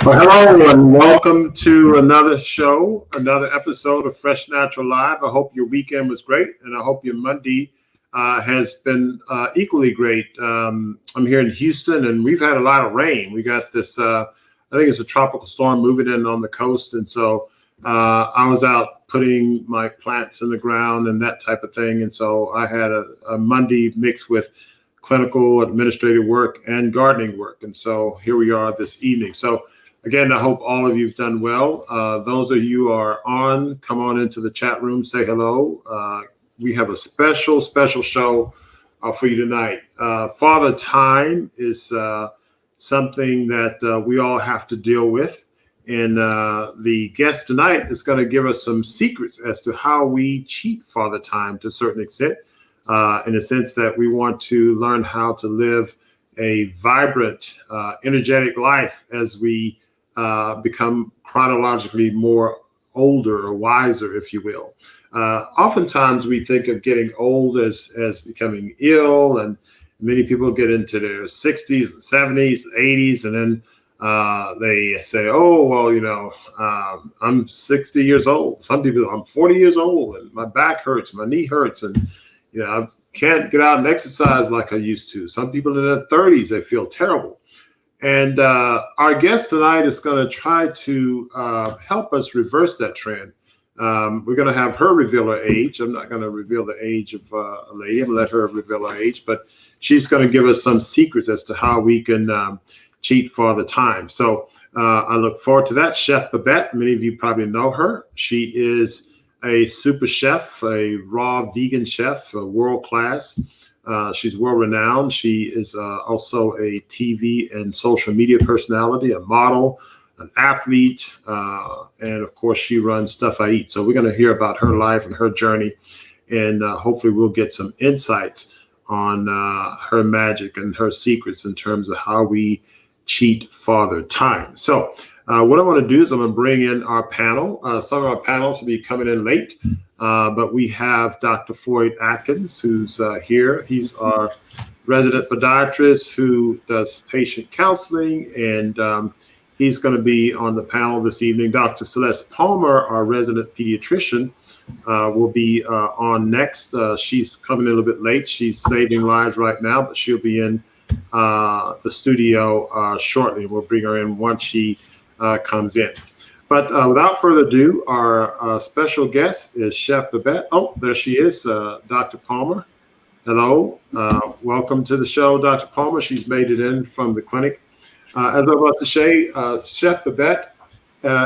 Well, hello and welcome to another show, another episode of Fresh Natural Live. I hope your weekend was great, and I hope your Monday has been equally great. I'm here in Houston, and we've had a lot of rain. We got this, I think it's a tropical storm moving in on the coast, and so I was out putting my plants in the ground and that type of thing, and so I had a Monday mixed with clinical, administrative work, and gardening work, and so here we are this evening. So again, I hope all of you've done well. Those of you who are on, come on into the chat room, say hello. We have a special show for you tonight. Father Time is something that we all have to deal with. And the guest tonight is going to give us some secrets as to how we cheat Father Time to a certain extent, in the sense that we want to learn how to live a vibrant, energetic life as we become chronologically more older or wiser, if you will. Oftentimes we think of getting old as becoming ill, and many people get into their 60s, 70s, 80s, and then they say, oh, well, I'm 60 years old. Some people, I'm 40 years old, and my back hurts, my knee hurts, and I can't get out and exercise like I used to. Some people in their 30s, they feel terrible. And our guest tonight is going to try to help us reverse that trend. We're going to have her reveal her age. I'm not going to reveal the age of a lady. I'm going to let her reveal her age, but she's going to give us some secrets as to how we can cheat Father Time. So I look forward to that. Chef Babette, many of you probably know her. She is a super chef, a raw vegan chef, world class. She's world-renowned. She is also a TV and social media personality, a model, an athlete, and of course, she runs Stuff I Eat. So we're going to hear about her life and her journey, and hopefully we'll get some insights on her magic and her secrets in terms of how we cheat Father Time. So what I want to do is I'm going to bring in our panel. Some of our panels will be coming in late. But we have Dr. Floyd Atkins, who's here. He's our resident podiatrist who does patient counseling, and he's going to be on the panel this evening. Dr. Celeste Palmer, our resident pediatrician, will be on next. She's coming in a little bit late. She's saving lives right now, but she'll be in the studio shortly. We'll bring her in once she comes in. But without further ado, our special guest is Chef Babette. Oh, there she is, Dr. Palmer. Hello. Welcome to the show, Dr. Palmer. She's made it in from the clinic. As I was about to say, Chef Babette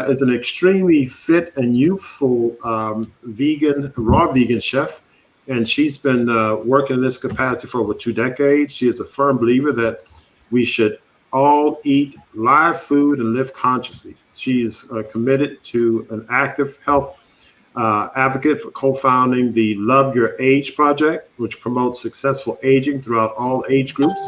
is an extremely fit and youthful raw vegan chef, and she's been working in this capacity for over 2 decades. She is a firm believer that we should all eat live food and live consciously. She is committed to an active health advocate for co-founding the Love Your Age Project, which promotes successful aging throughout all age groups.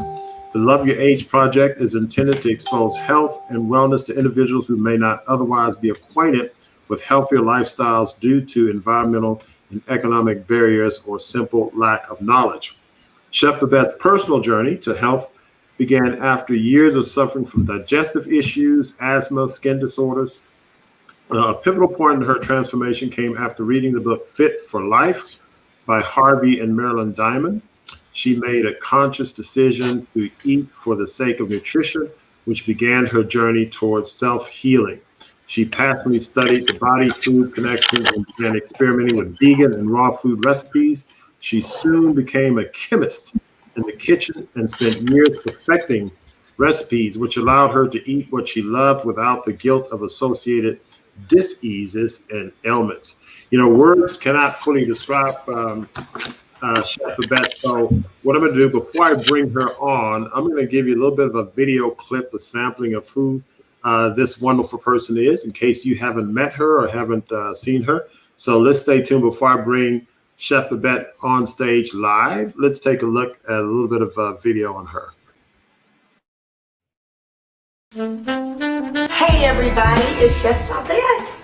The Love Your Age Project is intended to expose health and wellness to individuals who may not otherwise be acquainted with healthier lifestyles due to environmental and economic barriers or simple lack of knowledge. Chef Babette's personal journey to health began after years of suffering from digestive issues, asthma, skin disorders. A pivotal point in her transformation came after reading the book Fit for Life by Harvey and Marilyn Diamond. She made a conscious decision to eat for the sake of nutrition, which began her journey towards self-healing. She passionately studied the body-food connection and began experimenting with vegan and raw food recipes. She soon became a chemist in the kitchen and spent years perfecting recipes, which allowed her to eat what she loved without the guilt of associated diseases and ailments. Words cannot fully describe Chef Babette. So what I'm going to do before I bring her on, I'm going to give you a little bit of a video clip, a sampling of who this wonderful person is, in case you haven't met her or haven't seen her. So let's stay tuned before I bring Chef Babette on stage live. Let's take a look at a little bit of video on her. Hey everybody, it's Chef Babette.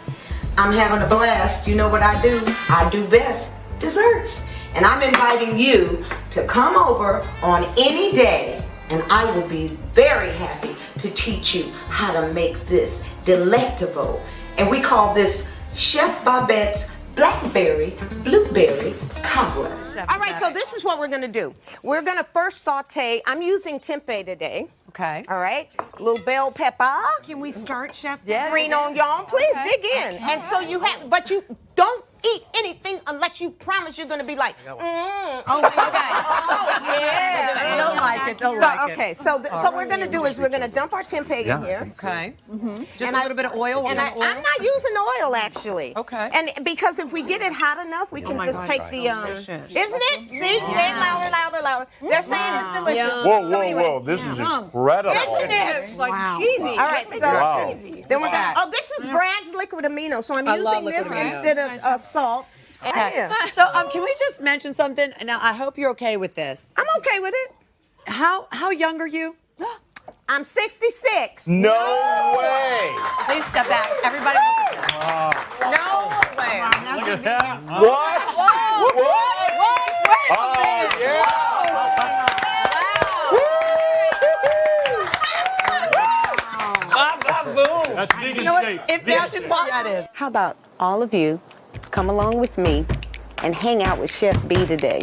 I'm having a blast. You know what I do? I do best, desserts. And I'm inviting you to come over on any day and I will be very happy to teach you how to make this delectable. And we call this Chef Babette's Blackberry Blueberry Cobbler. All right, so this is what we're gonna do. We're gonna first saute. I'm using tempeh today. Okay. All right, a little bell pepper. Can we start, Chef? Yes. Green onion, please dig in. And so you have, but you don't eat anything unless you promise you're gonna be like, Oh, okay. yeah. They'll like it. They'll So, like it. okay, so we're gonna do is we're gonna dump our tempeh in here. Okay. Just And a little bit of oil. And I'm not using oil actually. Okay. And because if we get it hot enough, we can just take the isn't it? See, say it louder, louder, louder. They're saying it's delicious. Whoa. This is incredible. Isn't it? It's like cheesy. All right, so Wow. then we're gonna. Oh, this is Bragg's liquid amino, so I'm using this instead of salt. Yeah. So can we just mention something? Now I hope you're okay with this. I'm okay with it. How young are you? I'm 66. No way. Please step back. Everybody. No way. Look at that. What? Oh, yeah. That's big in shape. If that's just what that is. How about all of you come along with me and hang out with Chef B today?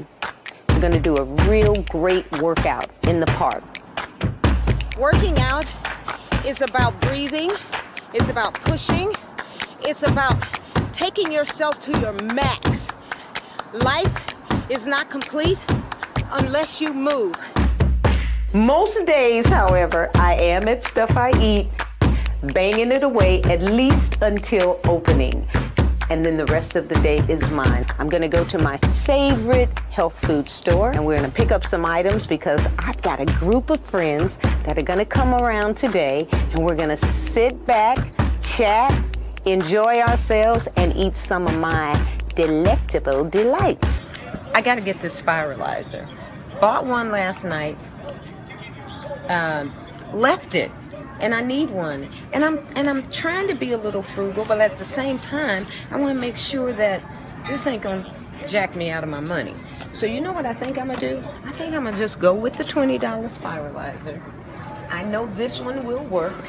We're gonna do a real great workout in the park. Working out is about breathing, it's about pushing, it's about taking yourself to your max. Life is not complete unless you move. Most days, however, I am at Stuff I Eat, banging it away at least until opening. And then the rest of the day is mine. I'm gonna go to my favorite health food store and we're gonna pick up some items because I've got a group of friends that are gonna come around today and we're gonna sit back, chat, enjoy ourselves, and eat some of my delectable delights. I gotta get this spiralizer. Bought one last night, left it. And I need one. And I'm trying to be a little frugal, but at the same time, I want to make sure that this ain't gonna jack me out of my money. So you know what I think I'm gonna do? I think I'm gonna just go with the $20 spiralizer. I know this one will work.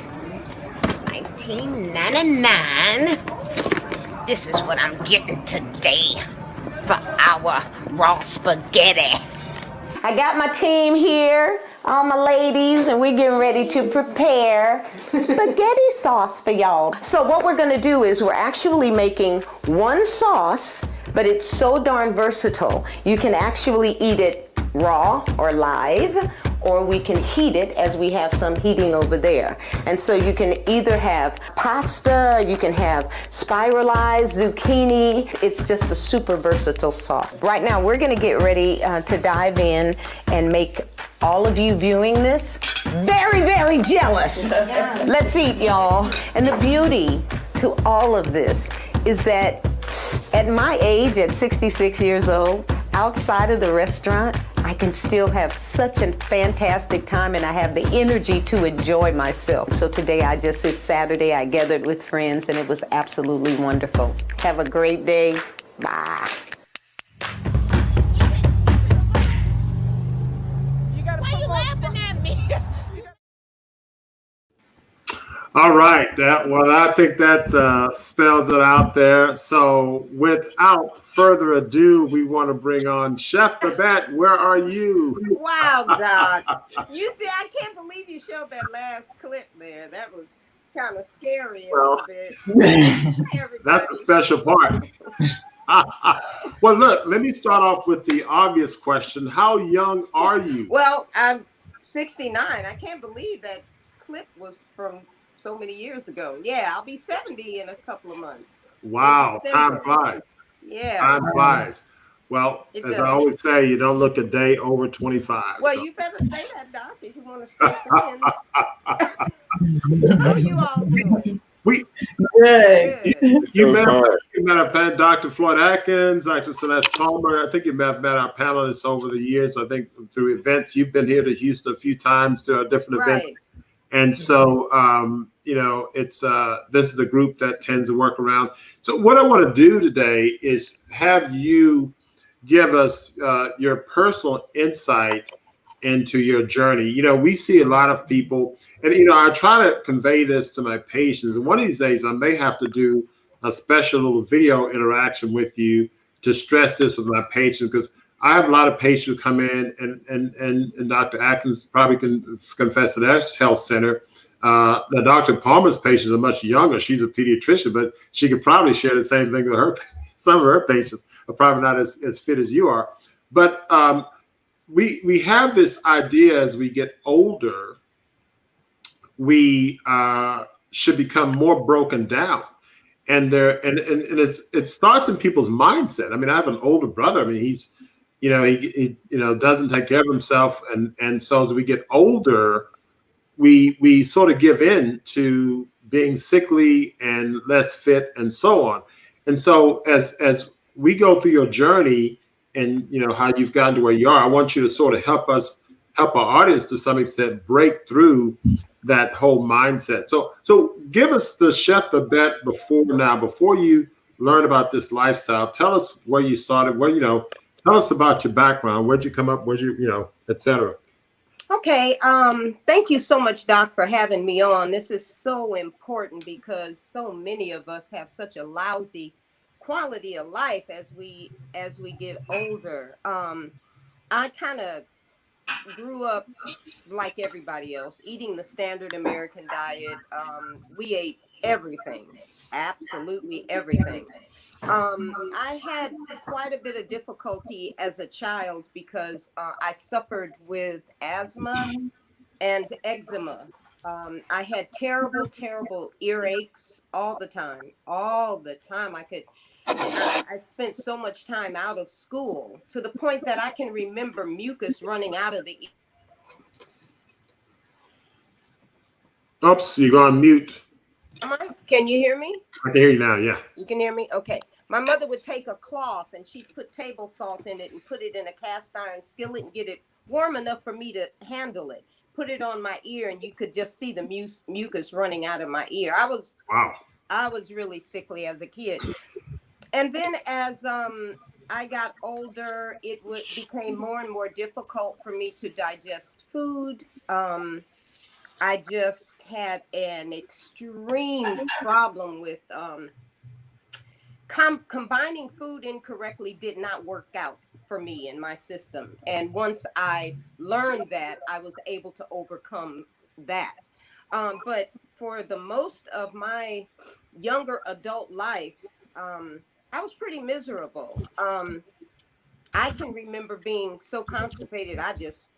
$19.99. This is what I'm getting today for our raw spaghetti. I got my team here, all my ladies, and we're getting ready to prepare spaghetti sauce for y'all. So what we're gonna do is we're actually making one sauce, but it's so darn versatile. You can actually eat it raw or live, or we can heat it as we have some heating over there. And so you can either have pasta, you can have spiralized zucchini. It's just a super versatile sauce. Right now, we're gonna get ready to dive in and make all of you viewing this very, very jealous. Let's eat, y'all. And the beauty to all of this is that at my age, at 66 years old, outside of the restaurant, I can still have such a fantastic time and I have the energy to enjoy myself. So today it's Saturday, I gathered with friends and it was absolutely wonderful. Have a great day. Bye. Why are you laughing at me? All right, I think that spells it out there. So without further ado, we want to bring on Chef Babette. Where are you? Wow, God. I can't believe you showed that last clip there. That was kind of scary a little bit. That's a special part. Well, look, let me start off with the obvious question. How young are you? Well, I'm 69. I can't believe that clip was from so many years ago. Yeah, I'll be 70 in a couple of months. Wow, time flies. Yeah. Time flies. Well, as I always say, you don't look a day over 25. Well, you better say that, Doc, if you want to stay friends. How are you all doing? Good. You met our Dr. Floyd Atkins, Dr. Celeste Palmer. I think you met our panelists over the years. I think through events. You've been here to Houston a few times to different events. And so, it's this is the group that tends to work around. So what I want to do today is have you give us your personal insight into your journey. We see a lot of people, and I try to convey this to my patients. And one of these days, I may have to do a special little video interaction with you to stress this with my patients, because I have a lot of patients who come in, and Dr. Atkins probably can confess to their health center. Dr. Palmer's patients are much younger. She's a pediatrician, but she could probably share the same thing with her. Some of her patients are probably not as fit as you are. But we have this idea as we get older, we should become more broken down. And it starts in people's mindset. I mean, I have an older brother. I mean, he's, he doesn't take care of himself. And so as we get older, we sort of give in to being sickly and less fit and so on. And so as we go through your journey and how you've gotten to where you are, I want you to sort of help our audience to some extent break through that whole mindset. So give us the Chef Babette before you learn about this lifestyle. Tell us where you started, tell us about your background, where'd you come up, et cetera. Okay. Thank you so much, Doc, for having me on. This is so important because so many of us have such a lousy quality of life as we get older. I kind of grew up like everybody else, eating the standard American diet. We ate everything, absolutely everything. I had quite a bit of difficulty as a child because I suffered with asthma and eczema. I had terrible, terrible earaches all the time. I spent so much time out of school to the point that I can remember mucus running out of the ear. Oops, you're on mute. Can you hear me? I can hear you now, yeah. You can hear me? Okay. My mother would take a cloth and she'd put table salt in it and put it in a cast iron skillet and get it warm enough for me to handle it. Put it on my ear and you could just see the mucus running out of my ear. I was really sickly as a kid. And then as I got older, it became more and more difficult for me to digest food. I just had an extreme problem with combining food incorrectly. Did not work out for me in my system. And once I learned that, I was able to overcome that. But for the most of my younger adult life, I was pretty miserable. I can remember being so constipated, I just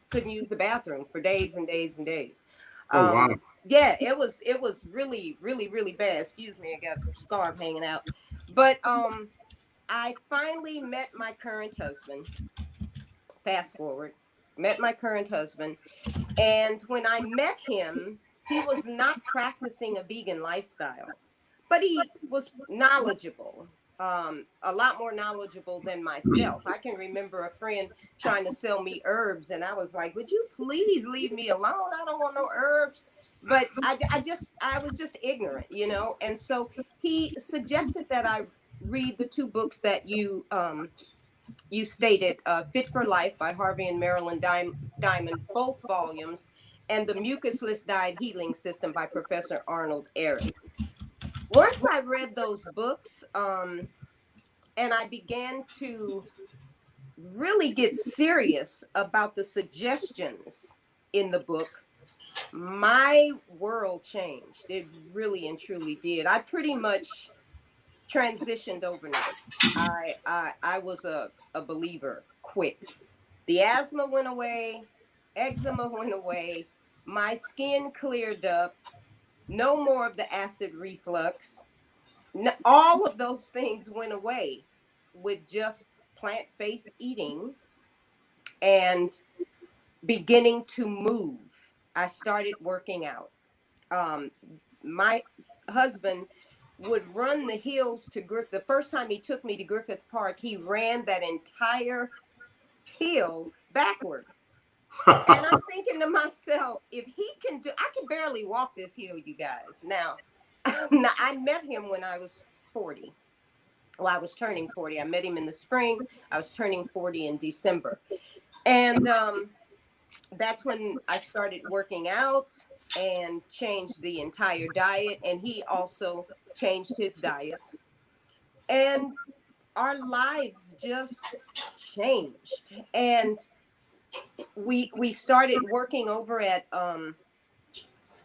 couldn't use the bathroom for days and days and days. Wow. Yeah, it was really, really, really bad. Excuse me, I got a scarf hanging out. But I finally met my current husband. Fast forward, met my current husband. And when I met him, he was not practicing a vegan lifestyle, but he was knowledgeable. A lot more knowledgeable than myself. I can remember a friend trying to sell me herbs, and I was like, "Would you please leave me alone? I don't want no herbs." But I was just ignorant, And so he suggested that I read the two books that you stated, "Fit for Life" by Harvey and Marilyn Diamond, both volumes, and "The Mucusless Diet Healing System" by Professor Arnold Ehret. Once I read those books, and I began to really get serious about the suggestions in the book, my world changed. It really and truly did. I pretty much transitioned overnight. I was a believer quick. The asthma went away, eczema went away, my skin cleared up, no more of the acid reflux. All of those things went away with just plant-based eating and beginning to move. I started working out. My husband would run the hills to Griffith. The first time he took me to Griffith Park, he ran that entire hill backwards. And I'm thinking to myself, if he can do, I can barely walk this hill, you guys. Now, I met him when I was 40. Well, I was turning 40. I met him in the spring. I was turning 40 in December. And that's when I started working out and changed the entire diet. And he also changed his diet. And our lives just changed. And we started working over at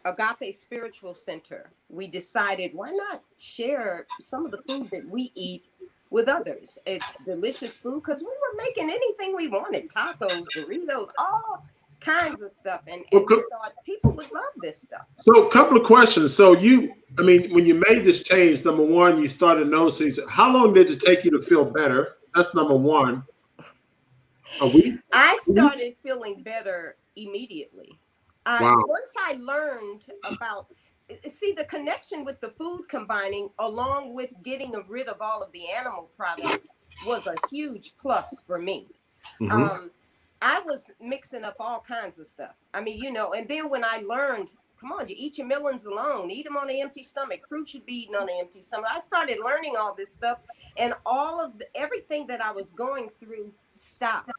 Agape Spiritual Center. We decided, why not share some of the food that we eat with others? It's delicious food because we were making anything we wanted, tacos, burritos, all kinds of stuff. And we thought people would love this stuff. So a couple of questions. So when you made this change, number one, you started noticing, how long did it take you to feel better? That's number one. A week? I started feeling better immediately. Wow. Once I learned about, see, the connection with the food combining along with getting rid of all of the animal products was a huge plus for me. I was mixing up all kinds of stuff. I mean, and then when I learned, come on, you eat your melons alone, eat them on an empty stomach. Fruit should be eaten on an empty stomach. I started learning all this stuff, and all of everything that I was going through stopped.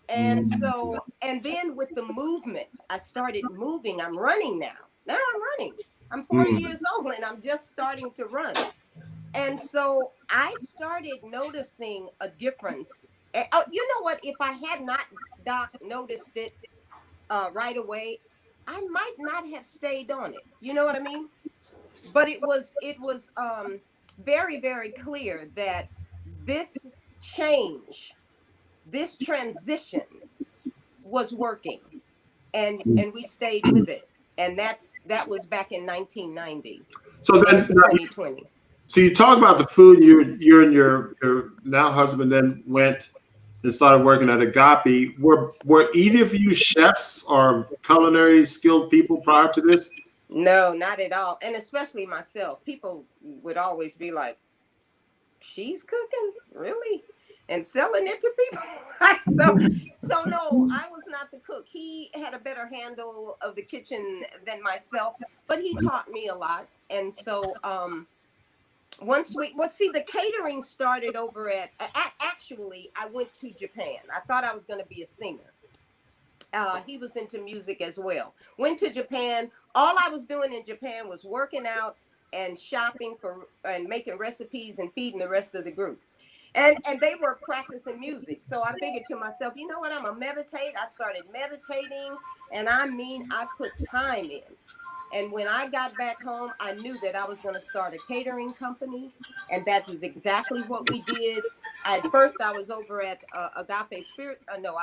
And so, and then with the movement, I started moving. I'm running now. Now I'm running. I'm 40 years old and I'm just starting to run. And so I started noticing a difference. You know what? If I had not, Doc, noticed it right away, I might not have stayed on it. You know what I mean? But it was very, very clear that this change, this transition was working, and we stayed with it, and that was back in 1990. So then 2020. So you talk about the food. You and your now husband then went and started working at Agape. Were either of you chefs or culinary skilled people prior to this? No, not at all, and especially myself. People would always be like, "She's cooking, really?" And selling it to people. So no, I was not the cook. He had a better handle of the kitchen than myself, but he taught me a lot. And so the catering started over at actually, I went to Japan. I thought I was going to be a singer. He was into music as well. Went to Japan. All I was doing in Japan was working out and shopping and making recipes and feeding the rest of the group. And they were practicing music. So I figured to myself, you know what, I'm going to meditate. I started meditating, and I put time in. And when I got back home, I knew that I was going to start a catering company. And that's exactly what we did. At first, I was over at I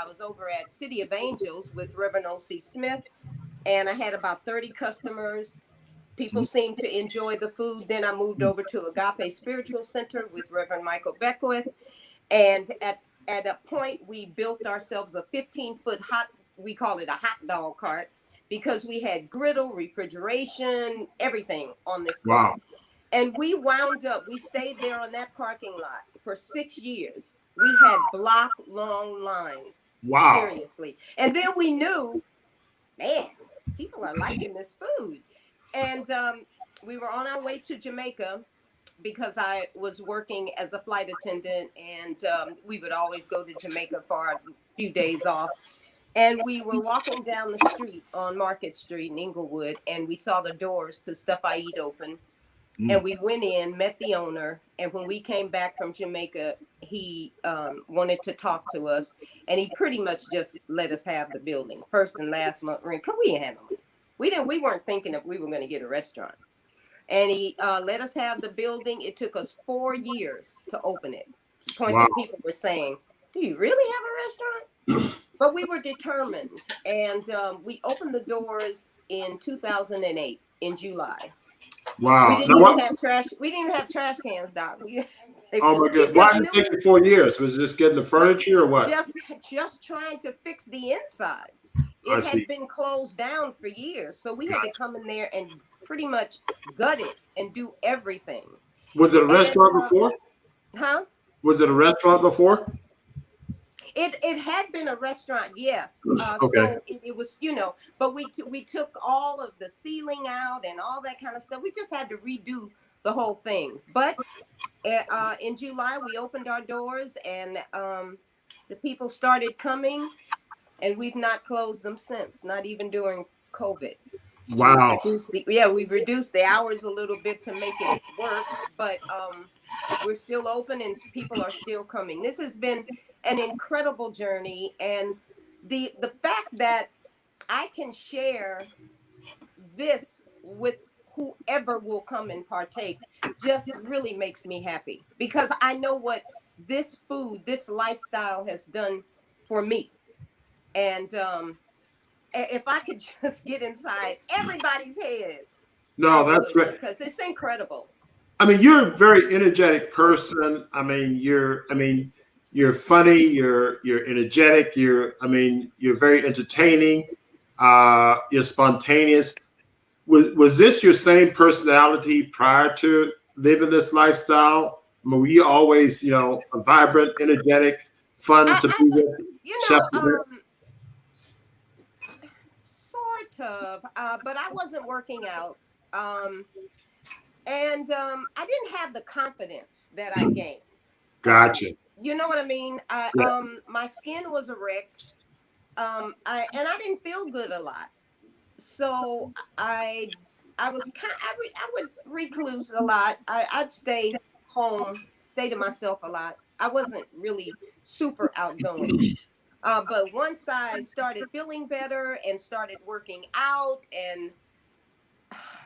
was over at City of Angels with Reverend O.C. Smith. And I had about 30 customers. People seemed to enjoy the food. Then I moved over to Agape Spiritual Center with Reverend Michael Beckwith. And at a point, we built ourselves a 15-foot we call it a hot dog cart, because we had griddle, refrigeration, everything on this cart. Wow. And we stayed there on that parking lot for 6 years. We had block-long lines. Wow. Seriously. And then we knew, man, people are liking this food. And we were on our way to Jamaica because I was working as a flight attendant, and we would always go to Jamaica for a few days off. And we were walking down the street on Market Street in Inglewood, and we saw the doors to Stuff I Eat open. And we went in, met the owner, and when we came back from Jamaica, he wanted to talk to us, and he pretty much just let us have the building. First and last month rent. Could we handle it? We weren't thinking if we were going to get a restaurant. And he let us have the building. It took us 4 years to open it. To the point that people were saying, do you really have a restaurant? But we were determined. And we opened the doors in 2008 in July. Wow. We didn't even have trash. We didn't even have trash cans, Doc. Oh my God! Why did it take you 4 years? Was it just getting the furniture or what? Just trying to fix the insides. It had been closed down for years, so we had to come in there and pretty much gut it and do everything. Was it a restaurant before? Huh? Was it a restaurant before? It had been a restaurant, yes. Okay. So it was, but we took all of the ceiling out and all that kind of stuff. We just had to redo the whole thing. But in July, we opened our doors, and the people started coming. and we've not closed them since, not even during COVID. Wow. We've reduced the hours a little bit to make it work, but we're still open and people are still coming. This has been an incredible journey, and the fact that I can share this with whoever will come and partake just really makes me happy, because I know what this food, this lifestyle has done for me. And if I could just get inside everybody's head, No, that's great. because it's incredible. I mean, you're a very energetic person. I mean, you're funny. You're energetic. You're very entertaining. You're spontaneous. Was this your same personality prior to living this lifestyle? I mean, were you always, a vibrant, energetic, fun to be with? Chef Babette? Sort of, but I wasn't working out. And I didn't have the confidence that I gained. Gotcha. You know what I mean? My skin was a wreck. I didn't feel good a lot. So I would recluse a lot. I'd stay home, stay to myself a lot. I wasn't really super outgoing. But once I started feeling better and started working out and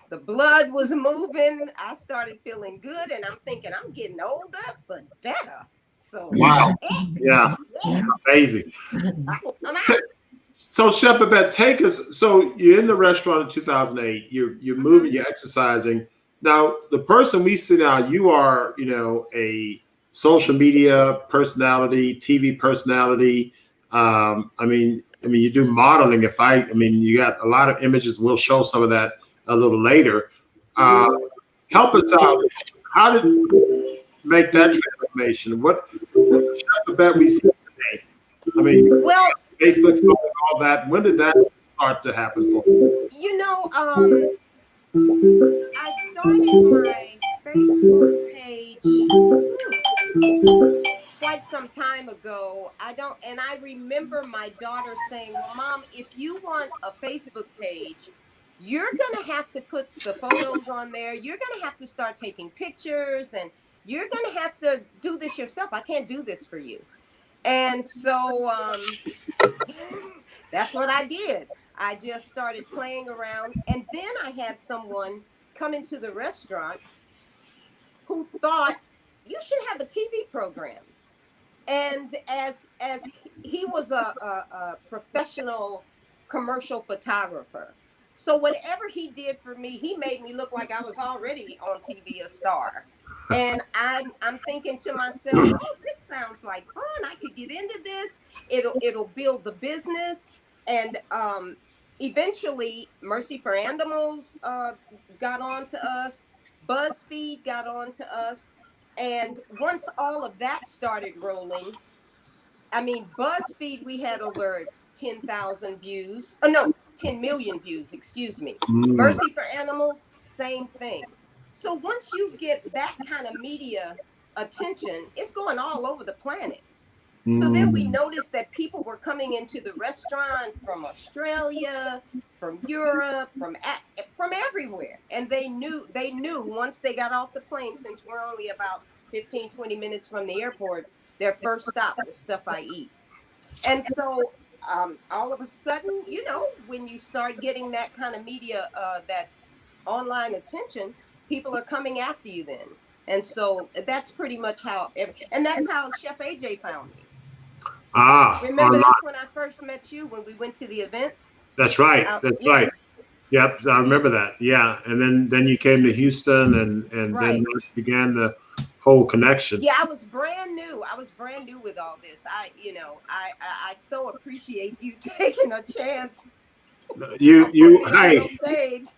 the blood was moving, I started feeling good, and I'm thinking I'm getting older, but better. So wow, yeah. Amazing. So Chef Babette, take us. So you're in the restaurant in 2008. You're moving, you're exercising. Now the person we see now, you are, a social media personality, TV personality. You do modeling. You got a lot of images. We'll show some of that a little later. Help us out. How did you make that transformation? What Chef Babette we see today? Well, Facebook and all that. When did that start to happen for you? I started my Facebook page quite some time ago. I remember my daughter saying, "Well, Mom, if you want a Facebook page, you're going to have to put the photos on there. You're going to have to start taking pictures, and you're going to have to do this yourself. I can't do this for you." And so that's what I did. I just started playing around. And then I had someone come into the restaurant who thought, you should have a TV program. And as he was a professional commercial photographer, so whatever he did for me, he made me look like I was already on TV, a star. And I'm thinking to myself, oh, this sounds like fun. I could get into this. It'll build the business. And eventually, Mercy for Animals got on to us. Buzzfeed got on to us. And once all of that started rolling, Buzzfeed, we had over 10,000 views. Oh, no, 10 million views, excuse me. Mercy for Animals, same thing. So once you get that kind of media attention, it's going all over the planet. So then we noticed that people were coming into the restaurant from Australia, from Europe, from everywhere. And they knew once they got off the plane, since we're only about 15, 20 minutes from the airport, their first stop was Stuff I Eat. And so all of a sudden, when you start getting that kind of media, that online attention, people are coming after you then. And so that's pretty much and that's how Chef AJ found me. Remember, that's when I first met you, when we went to the event? That's right. Right. Yep, I remember that. Yeah, and then you came to Houston, and right. Then that began the whole connection. Yeah, I was brand new. With all this. I so appreciate you taking a chance. Hey. Stage.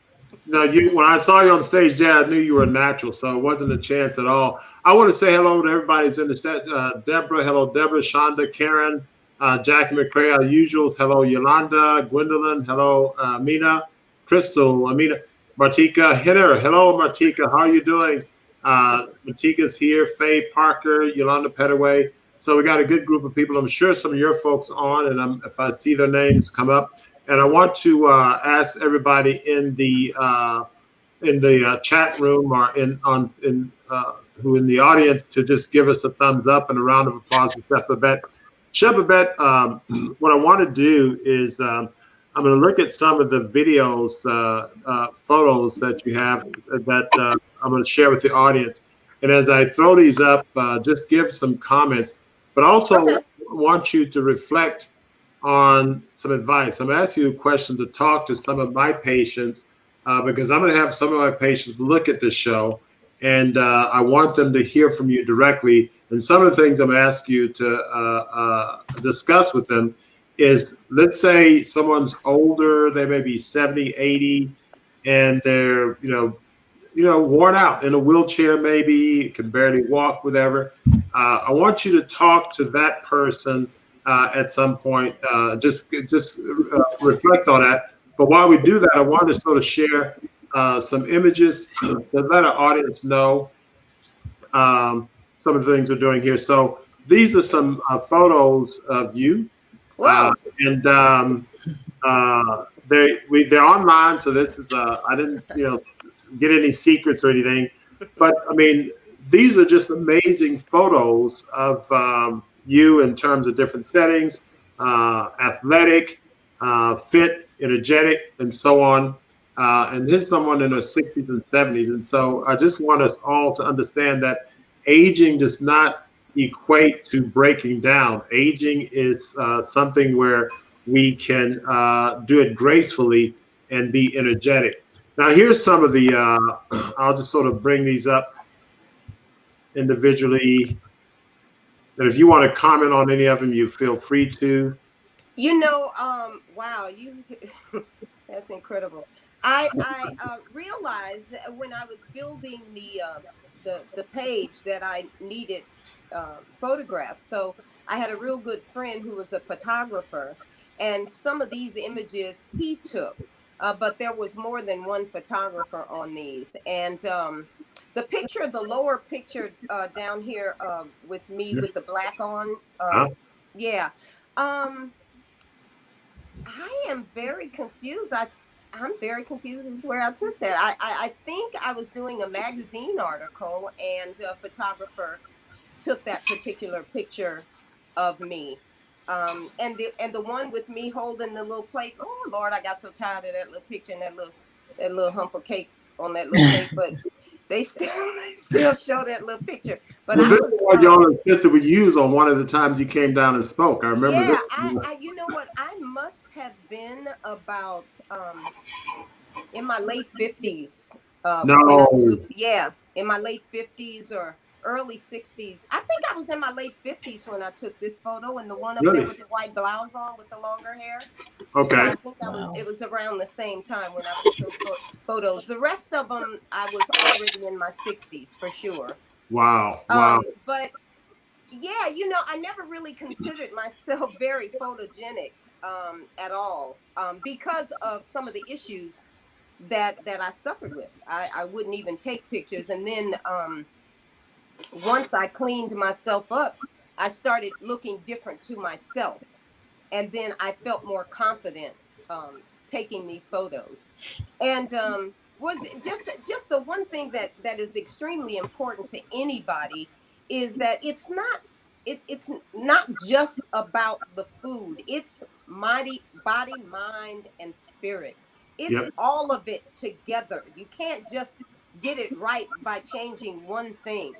No, when I saw you on stage, I knew you were a natural, so it wasn't a chance at all. I want to say hello to everybody who's in the chat. Deborah, hello, Deborah, Shonda, Karen, Jackie McCray, our usuals. Hello, Yolanda, Gwendolyn, hello, Amina, Crystal, Amina, Martika, Hitter, hello, Martika, how are you doing? Martika's here, Faye Parker, Yolanda Petaway, So we got a good group of people. I'm sure some of your folks on, and if I see their names come up, and I want to ask everybody in the chat room or who in the audience to just give us a thumbs up and a round of applause for Chef Babette. Chef Babette, what I want to do is I'm going to look at some of the videos, photos that you have that I'm going to share with the audience. And as I throw these up, just give some comments, but also want you to reflect on some advice. I'm going to ask you a question to talk to some of my patients because I'm going to have some of my patients look at the show, and I want them to hear from you directly. And some of the things I'm going to ask you to discuss with them is, let's say someone's older, they may be 70, 80, and they're, worn out in a wheelchair, maybe can barely walk, whatever. I want you to talk to that person at some point. Just reflect on that. But while we do that, I want to sort of share some images to let our audience know some of the things we're doing here. So these are some photos of you, and they're online. So this is I didn't get any secrets or anything, but I mean these are just amazing photos of you in terms of different settings, athletic, fit, energetic, and so on. And here's someone in her 60s and 70s. And so I just want us all to understand that aging does not equate to breaking down. Aging is something where we can do it gracefully and be energetic. Now, here's some of the, I'll just sort of bring these up individually. And if you want to comment on any of them, you feel free to. Wow, that's incredible. I realized that when I was building the page that I needed photographs. So I had a real good friend who was a photographer, and some of these images he took, but there was more than one photographer on these. And the picture, the lower picture down here with me with the black on, yeah. I am very confused. I'm very confused as to where I took that. I think I was doing a magazine article, and a photographer took that particular picture of me. And the one with me holding the little plate. Oh Lord, I got so tired of that little picture and that little hump of cake on that little plate, but they still show that little picture. But well, this is what y'all insisted we use on one of the times you came down and spoke. I remember. Yeah, you know what? I must have been about in my late 50s. In my late 50s or early 60s. I think I was in my late 50s when I took this photo, and the one up there with the white blouse on with the longer hair. Okay. I think it was around the same time when I took those photos. The rest of them, I was already in my 60s for sure. Wow. But yeah, I never really considered myself very photogenic at all because of some of the issues that I suffered with. I wouldn't even take pictures. And then once I cleaned myself up, I started looking different to myself. And then I felt more confident taking these photos. And was just the one thing that is extremely important to anybody is that it's not just about the food. It's body, mind, and spirit. It's all of it together. You can't just get it right by changing one thing.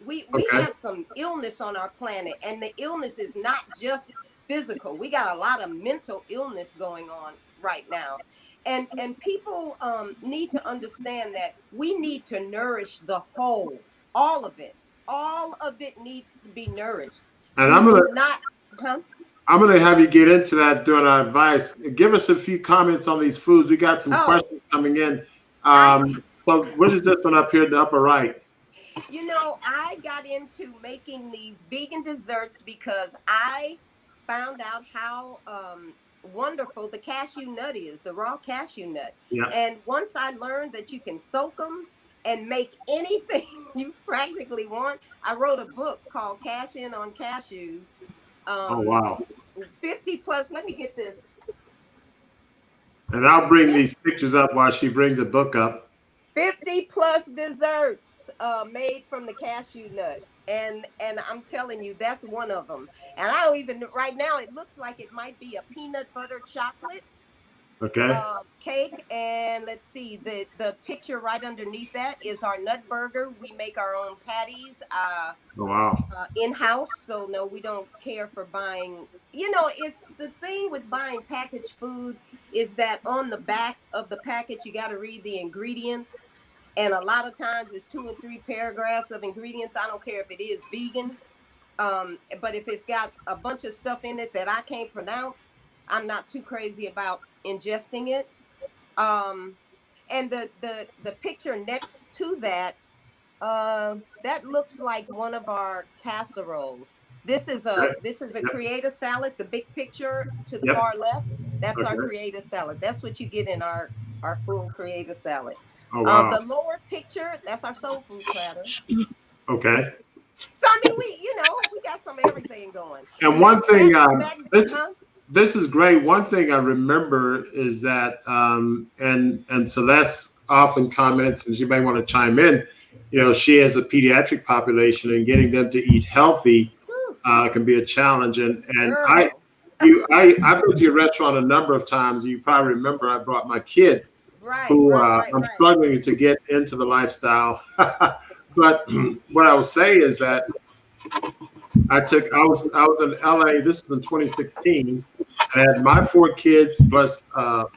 We have some illness on our planet, and the illness is not just physical. We got a lot of mental illness going on right now. And people need to understand that we need to nourish the whole, all of it. All of it needs to be nourished. And I'm gonna have you get into that during our advice. Give us a few comments on these foods. We got some questions coming in. So what is this one up here in the upper right? I got into making these vegan desserts because I found out how wonderful the cashew nut is, the raw cashew nut. And once I learned that you can soak them and make anything you practically want. I wrote a book called Cash In on Cashews. Oh, wow. 50 plus, let me get this. And I'll bring these pictures up while she brings the book up. 50 plus desserts made from the cashew nut. And I'm telling you, that's one of them. And I don't even, right now, it looks like it might be a peanut butter chocolate Okay. cake. And let's see, the picture right underneath that is our nut burger. We make our own patties Oh, wow. in-house. So no, we don't care for buying. You know, it's the thing with buying packaged food is that on the back of the package, you got to read the ingredients. And a lot of times it's 2 and 3 paragraphs of ingredients. I don't care if it is vegan. But if it's got a bunch of stuff in it that I can't pronounce, I'm not too crazy about ingesting it. And the picture next to that, that looks like one of our casseroles. This is a creator salad. The big picture to the far left, that's our creator salad. That's what you get in our full creator salad. Oh, wow. The lower picture, that's our soul food platter. Okay. So I mean, we got some everything going. And one thing, this is great. One thing I remember is that, and Celeste often comments, and she may want to chime in. You know, she has a pediatric population, and getting them to eat healthy can be a challenge. And I've been to your restaurant a number of times. You probably remember I brought my kids, who I'm struggling to get into the lifestyle. But what I will say is that I was in LA. This was in 2016. I had my 4 kids plus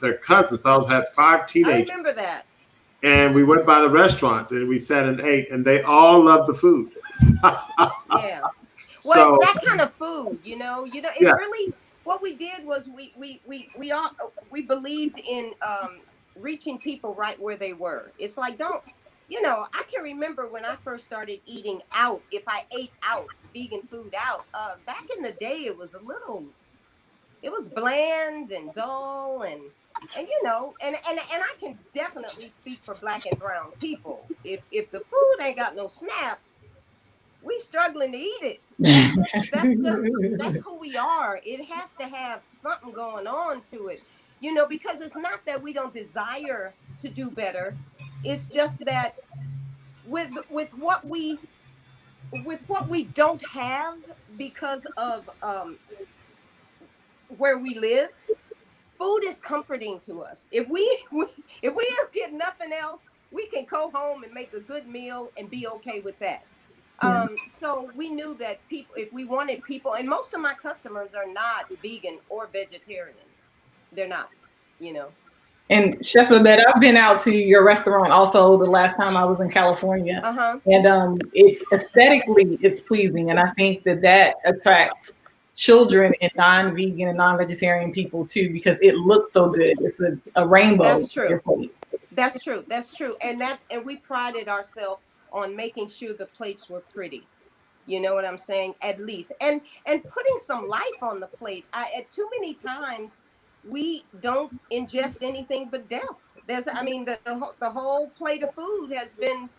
their cousins. So I had 5 teenagers. I remember that. And we went by the restaurant and we sat and ate, and they all loved the food. Yeah. Well, it's that kind of food, it really, what we did was we believed in reaching people right where they were. It's like, I can remember when I first started eating out, if I ate out, vegan food out, back in the day, it was bland and dull and I can definitely speak for Black and brown people. If the food ain't got no snap, we struggling to eat it. That's who we are. It has to have something going on to it, because it's not that we don't desire to do better. It's just that with what we don't have because of where we live, food is comforting to us. If we don't get nothing else, we can go home and make a good meal and be okay with that. So we knew that if we wanted people, and most of my customers are not vegan or vegetarian, they're not, And Chef Babette, I've been out to your restaurant also the last time I was in California. And it's aesthetically, it's pleasing. And I think that attracts children and non-vegan and non-vegetarian people too, because it looks so good. It's a rainbow. That's true. That's true. And we prided ourselves on making sure the plates were pretty. You know what I'm saying? At least. And putting some life on the plate. Too many times we don't ingest anything but death. The whole plate of food has been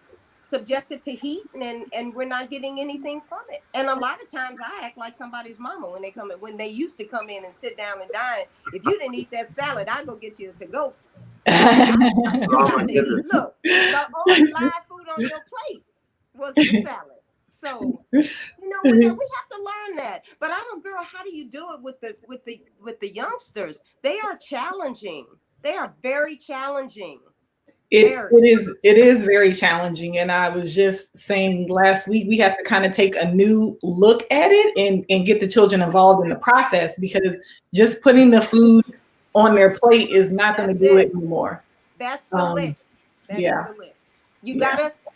subjected to heat and we're not getting anything from it. And a lot of times I act like somebody's mama when they used to come in and sit down and dine. If you didn't eat that salad, I'll go get you a to-go. Look, the only live food on your plate was the salad. So, we have to learn that. But girl, how do you do it with the youngsters? They are challenging. They are very challenging. It is very challenging. And I was just saying last week, we have to kind of take a new look at it and get the children involved in the process, because just putting the food on their plate is not going to do it anymore. That's the lick. That is the lick.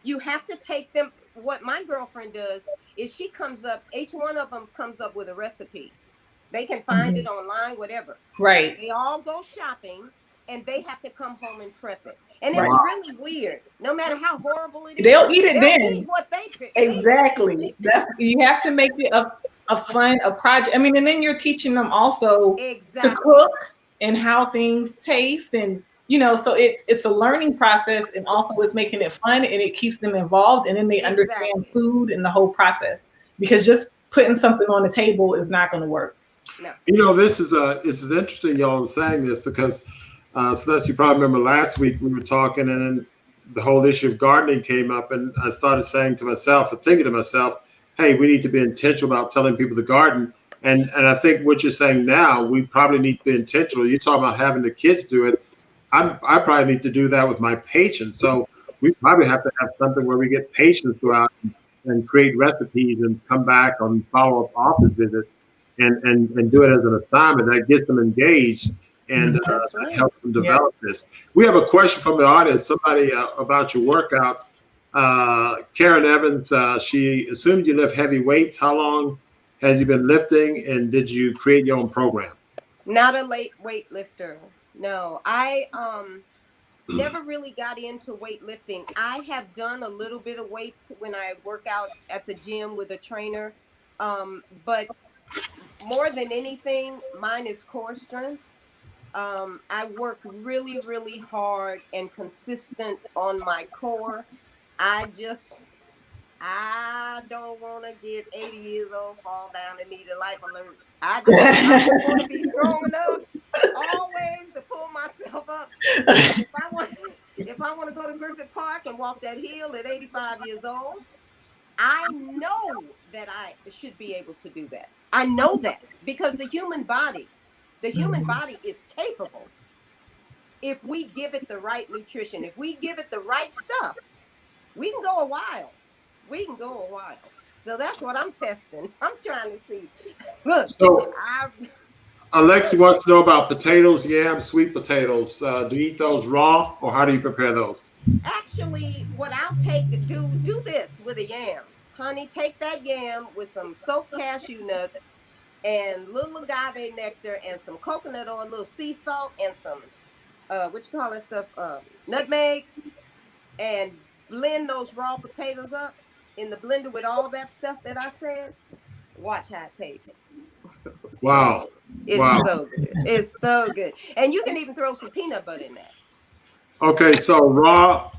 You have to take them. What my girlfriend does is she comes up, each one of them comes up with a recipe. They can find it online, whatever. Right. They all go shopping and they have to come home and prep it. And it's really weird. No matter how horrible it is, they'll eat it then. Eat what they pick. Exactly. You have to make it a fun project. And then you're teaching them also to cook and how things taste and So it's a learning process, and also it's making it fun, and it keeps them involved, and then they understand food and the whole process, because just putting something on the table is not going to work. No. This is interesting, y'all saying this, because Celeste, you probably remember last week we were talking, and then the whole issue of gardening came up, and I started saying to myself and thinking to myself, hey, we need to be intentional about telling people to garden. And I think what you're saying now, we probably need to be intentional. You're talking about having the kids do it. I probably need to do that with my patients. So we probably have to have something where we get patients go out and create recipes and come back on follow-up office visits and do it as an assignment that gets them engaged and helps them develop this. We have a question from the audience, somebody about your workouts. Karen Evans, she assumed you lift heavy weights. How long has you been lifting, and did you create your own program? Not a late weightlifter. No, I never really got into weightlifting. I have done a little bit of weights when I work out at the gym with a trainer, but more than anything, mine is core strength. I work really, really hard and consistent on my core. I don't want to get 80 years old, fall down, and need a life alert. I just want to be strong enough always to pull myself up. If I want to go to Griffith Park and walk that hill at 85 years old, I know that I should be able to do that. I know that because the human body is capable if we give it the right nutrition, if we give it the right stuff. We can go a while. So that's what I'm testing. I'm trying to see. Look, so Alexi wants to know about potatoes, yams, sweet potatoes. Do you eat those raw, or how do you prepare those? Actually, what I'll do this with a yam. Honey, take that yam with some soaked cashew nuts and little agave nectar and some coconut oil, a little sea salt, and some nutmeg, and blend those raw potatoes up in the blender with all that stuff that I said. Watch how it tastes. Wow. So good. It's so good. And you can even throw some peanut butter in that. Okay, so raw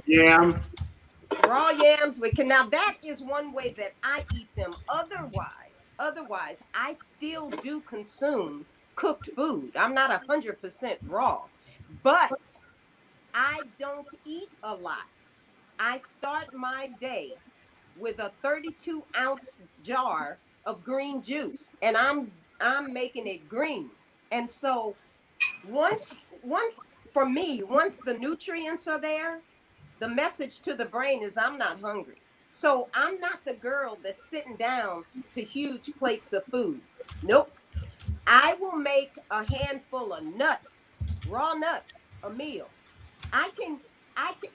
yam. Raw yams now that is one way that I eat them. Otherwise, I still do consume cooked food. I'm not 100% raw, but I don't eat a lot. I start my day with a 32-ounce jar of green juice, and I'm making it green. And so once the nutrients are there, the message to the brain is I'm not hungry. So I'm not the girl that's sitting down to huge plates of food. Nope. I will make a handful of nuts, raw nuts, a meal. I can,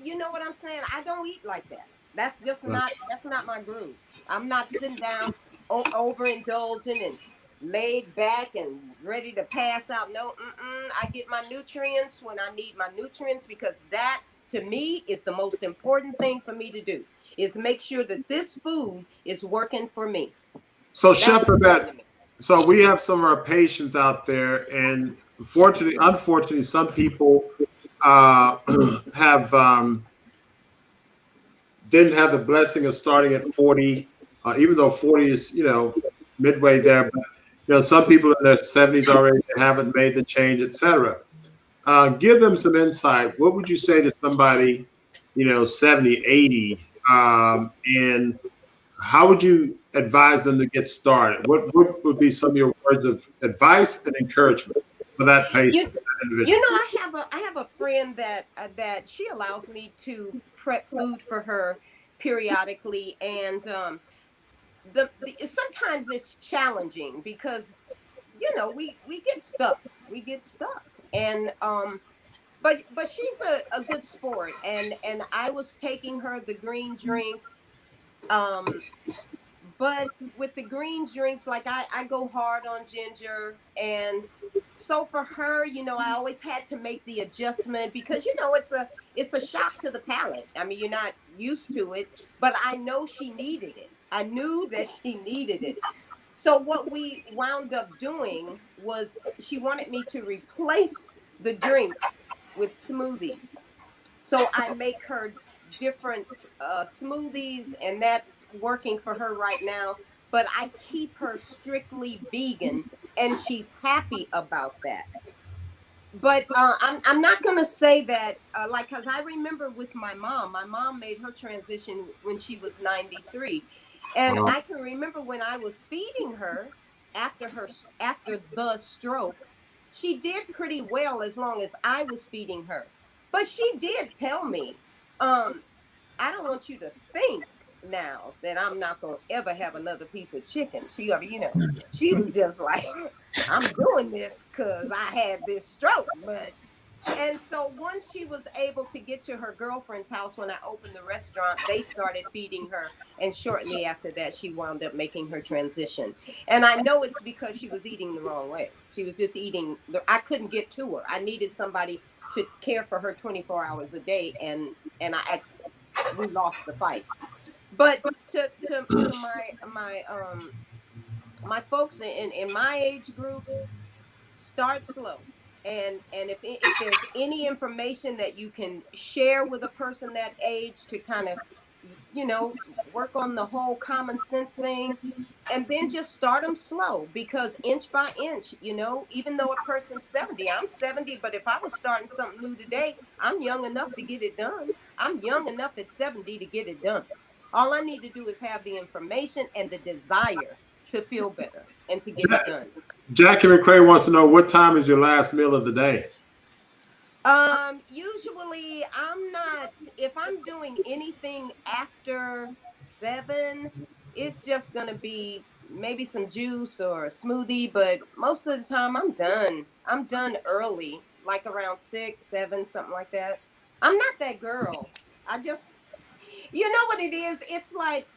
you know what I'm saying? I don't eat like that. That's not my groove. I'm not sitting down overindulging and laid back and ready to pass out. No, I get my nutrients when I need my nutrients, because that, to me, is the most important thing for me to do, is make sure that this food is working for me. So Chef Babette, so we have some of our patients out there, and unfortunately, some people didn't have the blessing of starting at 40, even though 40 is, midway there. But, some people in their 70s already haven't made the change, etc. Give them some insight. What would you say to somebody, 70, 80, and how would you advise them to get started? What would be some of your words of advice and encouragement for that patient? I have a friend that she allows me to prep food for her periodically, and sometimes it's challenging because we get stuck, and but she's a good sport, and I was taking her the green drinks, but with the green drinks, like I go hard on ginger, and so for her, I always had to make the adjustment because it's a shock to the palate. I mean, you're not used to it, but I know she needed it. I knew that she needed it. So what we wound up doing was she wanted me to replace the drinks with smoothies. So I make her different smoothies, and that's working for her right now. But I keep her strictly vegan, and she's happy about that. But I'm not gonna say that like, because I remember with my mom made her transition when she was 93, and I can remember when I was feeding her after the stroke, she did pretty well as long as I was feeding her. But she did tell me, I don't want you to think now that I'm not gonna ever have another piece of chicken. She was just like, I'm doing this because I had this stroke. And so once she was able to get to her girlfriend's house when I opened the restaurant, they started feeding her. And shortly after that, she wound up making her transition. And I know it's because she was eating the wrong way. She was just eating. I couldn't get to her. I needed somebody to care for her 24 hours a day. And we lost the fight. But to my folks in my age group, start slow. And if there's any information that you can share with a person that age to kind of, work on the whole common sense thing, and then just start them slow, because inch by inch, even though a person's 70, I'm 70, but if I was starting something new today, I'm young enough to get it done. I'm young enough at 70 to get it done. All I need to do is have the information and the desire to feel better and to get it done. Jackie McCray wants to know, what time is your last meal of the day? Usually if I'm doing anything after 7, it's just gonna be maybe some juice or a smoothie, but most of the time I'm done early, like around 6, 7, something like that. I'm not that girl. You know what it is? It's like,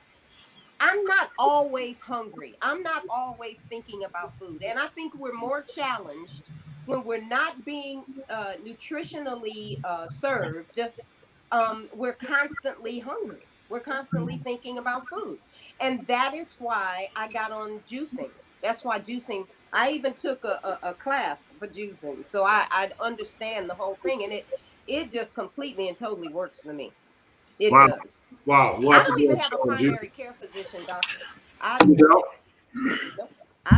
I'm not always hungry. I'm not always thinking about food. And I think we're more challenged when we're not being nutritionally served. We're constantly hungry. We're constantly thinking about food. And that is why I got on juicing. That's why juicing, I even took a class for juicing. So I understand the whole thing. And it just completely and totally works for me. It does. Wow. I don't even have a primary care physician, doctor. I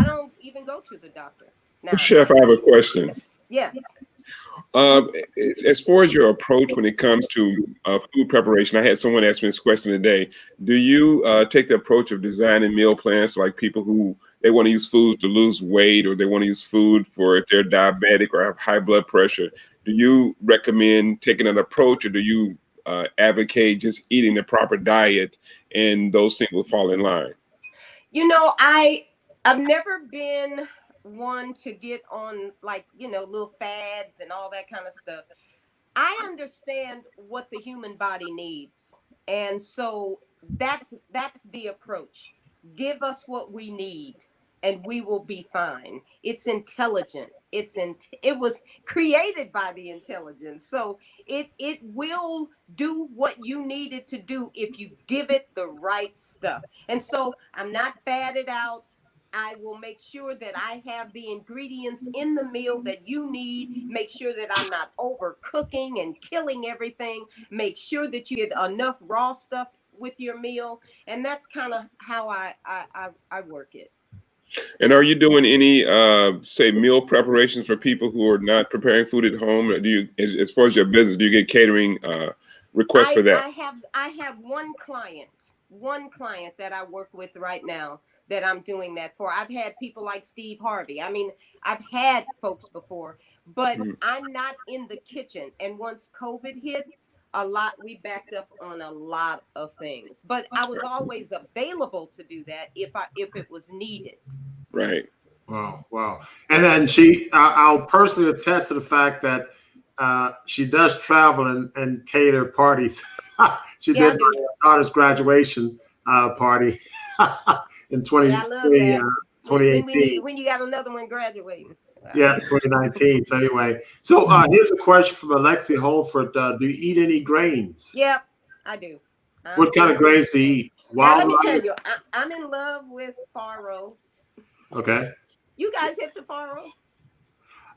don't even go to the doctor. Now, Chef, I have a question. Yes. As far as your approach when it comes to food preparation, I had someone ask me this question today. Do you take the approach of designing meal plans, like people who they want to use food to lose weight, or they want to use food for if they're diabetic or have high blood pressure? Do you recommend taking an approach, or do you advocate just eating the proper diet and those things will fall in line? I've never been one to get on little fads and all that kind of stuff. I understand what the human body needs, and so that's the approach. Give us what we need and we will be fine. It's intelligent. It was created by the intelligence. So it will do what you need it to do if you give it the right stuff. And so I'm not fatted out. I will make sure that I have the ingredients in the meal that you need. Make sure that I'm not overcooking and killing everything. Make sure that you get enough raw stuff with your meal. And that's kind of how I work it. And are you doing any, say, meal preparations for people who are not preparing food at home? Or do you, as far as your business, do you get catering requests for that? I have one client that I work with right now that I'm doing that for. I've had people like Steve Harvey. I mean, I've had folks before, but I'm not in the kitchen. And once COVID hit, we backed up on a lot of things, but I was always available to do that if it was needed. Right. Wow. And then I'll personally attest to the fact that she does travel and cater parties. She did my daughter's graduation party in 2018. When you got another one graduating. Yeah, 2019. So anyway, here's a question from Alexi Holford. Do you eat any grains? Yep, I do. What kind of grains do you eat? Now, let me tell you, I'm in love with farro. Okay. You guys hip to farro?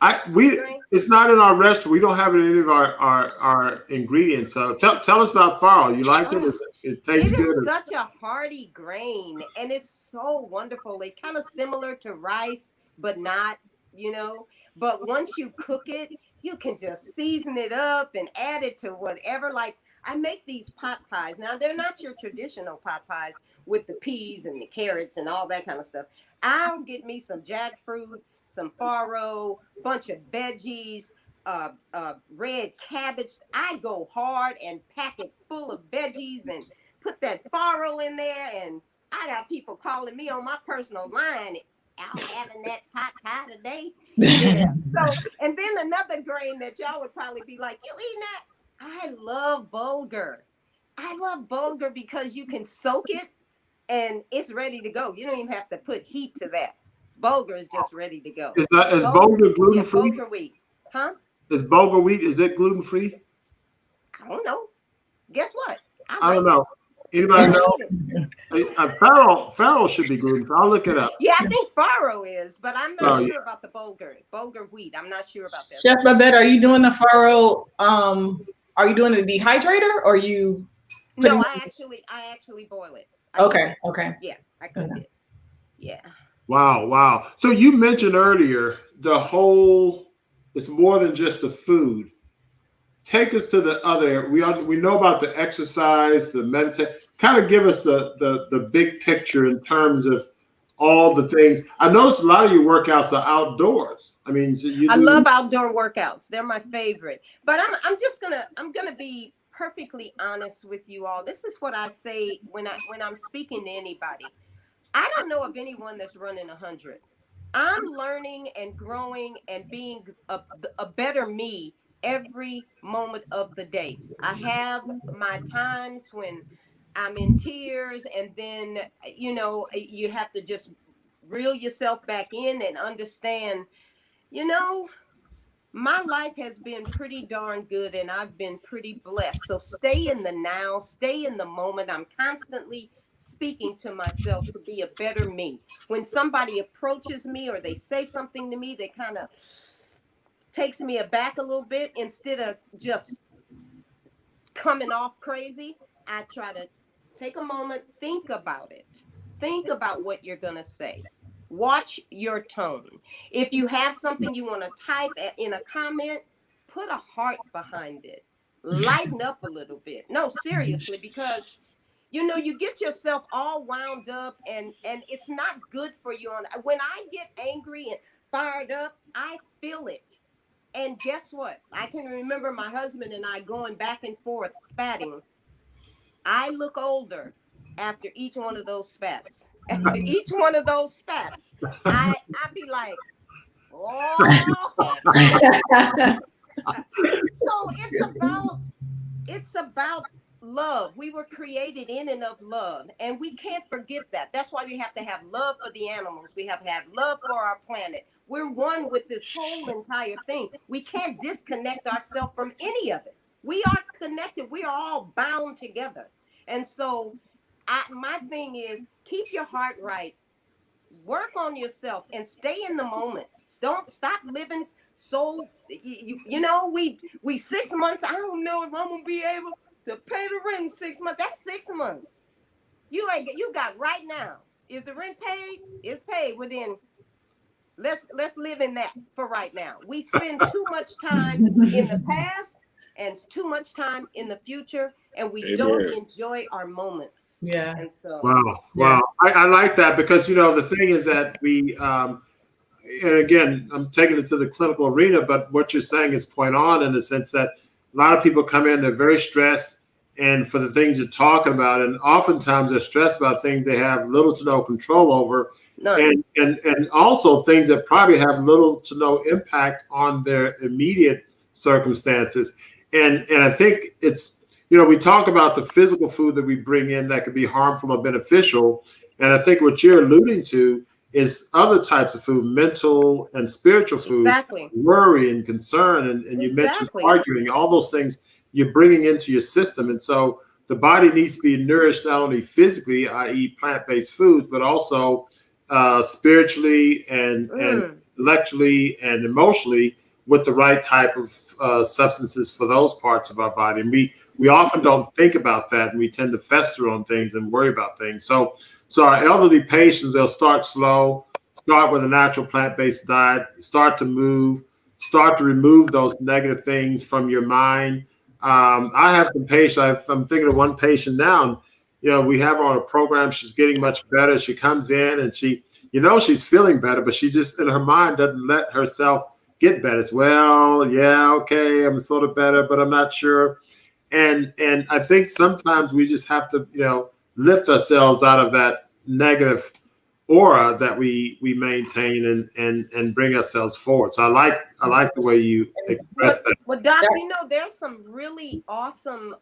It's not in our restaurant. We don't have it in any of our ingredients. So tell us about farro. You like it? It tastes good. It is such a hearty grain, and it's so wonderful. It's kind of similar to rice, but not, But once you cook it, you can just season it up and add it to whatever. Like, I make these pot pies. Now, they're not your traditional pot pies with the peas and the carrots and all that kind of stuff. I'll get me some jackfruit, some farro, bunch of veggies, red cabbage. I go hard and pack it full of veggies and put that farro in there. And I got people calling me on my personal line, out having that pot pie today. Yeah. So, and then another grain that y'all would probably be like, you eating that? I love bulgur. I love bulgur because you can soak it and it's ready to go. You don't even have to put heat to that. Bulgur is just ready to go. Is bulgur gluten free? Bulgur wheat. Huh? Is bulgur wheat, is it gluten free? I don't know. Guess what? I don't know. Anybody know? Farro should be gluten free. I'll look it up. Yeah, I think farro is, but I'm not sure about the bulgur wheat. I'm not sure about that. Chef Babette, are you doing the farro? Are you doing the dehydrator or you? No, I actually boil it. Okay. Yeah, I cook it. Yeah. Wow. So you mentioned earlier it's more than just the food. Take us to the other. We know about the exercise, the meditation. Kind of give us the big picture in terms of all the things. I noticed a lot of your workouts are outdoors. I mean, I love outdoor workouts. They're my favorite. But I'm gonna be perfectly honest with you all. This is what I say when I'm speaking to anybody. I don't know of anyone that's running 100. I'm learning and growing and being a better me every moment of the day. I have my times when I'm in tears, and then, you have to just reel yourself back in and understand, my life has been pretty darn good and I've been pretty blessed. So stay in the now, stay in the moment. I'm constantly speaking to myself to be a better me. When somebody approaches me or they say something to me that kind of takes me aback a little bit, instead of just coming off crazy, I try to take a moment, think about it. Think about what you're going to say. Watch your tone. If you have something you want to type in a comment, put a heart behind it. Lighten up a little bit. No, seriously, because you get yourself all wound up and it's not good for you. When I get angry and fired up, I feel it. And guess what? I can remember my husband and I going back and forth spatting. I look older after each one of those spats. After each one of those spats, I be like, oh. So it's about love. We were created in and of love, and we can't forget that. That's why we have to have love for the animals. We have to have love for our planet. We're one with this whole entire thing. We can't disconnect ourselves from any of it. We are connected. We are all bound together. And so my thing is, keep your heart right. Work on yourself and stay in the moment. Don't stop living so, we 6 months. I don't know if I'm going to be able to pay the rent in 6 months. That's 6 months. You got right now. Is the rent paid? It's paid within. Let's live in that for right now. We spend too much time in the past and too much time in the future, and we don't enjoy our moments. Yeah. And so. Wow. I like that because, the thing is that we, and again, I'm taking it to the clinical arena, but what you're saying is point on in the sense that a lot of people come in, they're very stressed, and for the things you're talking about, and oftentimes they're stressed about things they have little to no control over. And also things that probably have little to no impact on their immediate circumstances. And I think it's, we talk about the physical food that we bring in that could be harmful or beneficial. And I think what you're alluding to is other types of food, mental and spiritual food, worry and concern. And you mentioned arguing, all those things you're bringing into your system. And so the body needs to be nourished not only physically, i.e. plant-based foods, but also spiritually and intellectually and emotionally with the right type of substances for those parts of our body. And we often don't think about that, and we tend to fester on things and worry about things. So our elderly patients, they'll start slow, start with a natural plant-based diet, start to move, start to remove those negative things from your mind. I have some patients, I'm thinking of one patient now, and, we have her on a program. She's getting much better. She comes in and she's feeling better, but she just in her mind doesn't let herself get better. It's, well, yeah, okay, I'm sort of better, but I'm not sure. And I think sometimes we just have to, lift ourselves out of that negative aura that we maintain and bring ourselves forward. So I like the way you express that. Well, Doc, there's some really awesome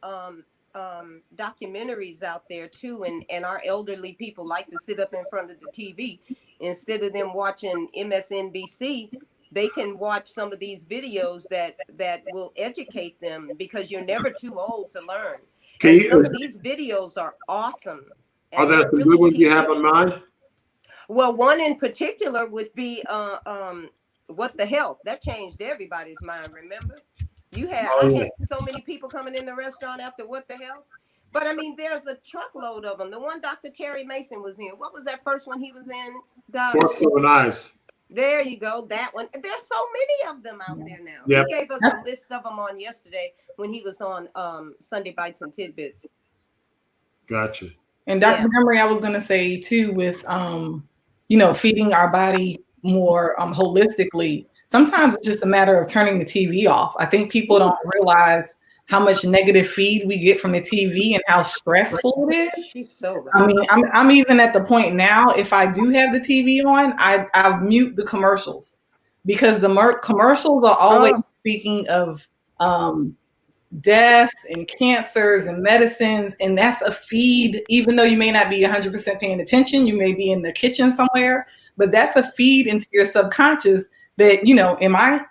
documentaries out there too, and our elderly people like to sit up in front of the TV instead of them watching MSNBC. They can watch some of these videos that will educate them, because you're never too old to learn. Some of these videos are awesome. Are there some good ones you have in mind? Well, one in particular would be What the Health. That changed everybody's mind, remember? I had so many people coming in the restaurant after What the Health. But I mean, there's a truckload of them. The one Dr. Terry Mason was in. What was that first one he was in? Forks Over Knives. There you go, that one. There's so many of them out there now. Yep. He gave us a list of them on yesterday when he was on Sunday Bites and Tidbits. Gotcha. And Dr. Montgomery, I was going to say too, with feeding our body more holistically. Sometimes it's just a matter of turning the TV off. I think people don't realize how much negative feed we get from the TV and how stressful it is. She's so right. I mean, I'm even at the point now, if I do have the TV on, I mute the commercials, because the commercials are always speaking of death and cancers and medicines. And that's a feed, even though you may not be 100% paying attention, you may be in the kitchen somewhere, but that's a feed into your subconscious that,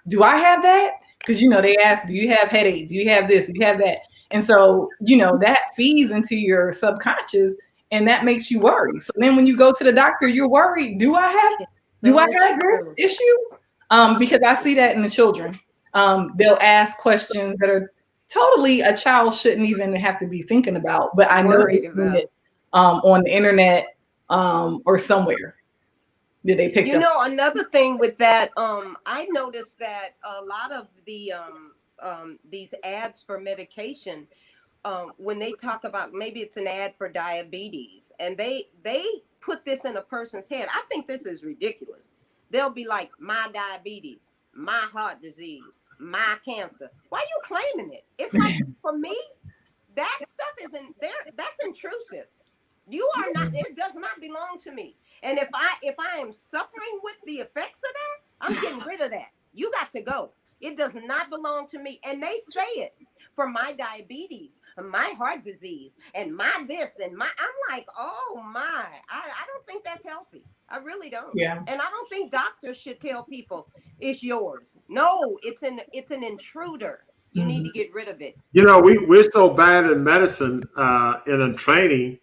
do I have that? Because, they ask, do you have headache? Do you have this? Do you have that? And so, that feeds into your subconscious, and that makes you worry. So then when you go to the doctor, you're worried. Do I have this issue? Because I see that in the children. They'll ask questions that are totally a child shouldn't even have to be thinking about, but I know it on the internet or somewhere. Did they pick up? Another thing with that, I noticed that a lot of the these ads for medication, when they talk about, maybe it's an ad for diabetes, and they put this in a person's head. I think this is ridiculous. They'll be like, my diabetes, my heart disease, my cancer. Why are you claiming it? It's like, for me, that stuff isn't there. That's intrusive. You are not, it does not belong to me. And if I am suffering with the effects of that, I'm getting rid of that. You got to go. It does not belong to me. And they say it for my diabetes, my heart disease, and my this and my, I'm like, oh my, I don't think that's healthy. I really don't. Yeah. And I don't think doctors should tell people it's yours. No, it's an intruder. You need to get rid of it. We're so bad in medicine and in training,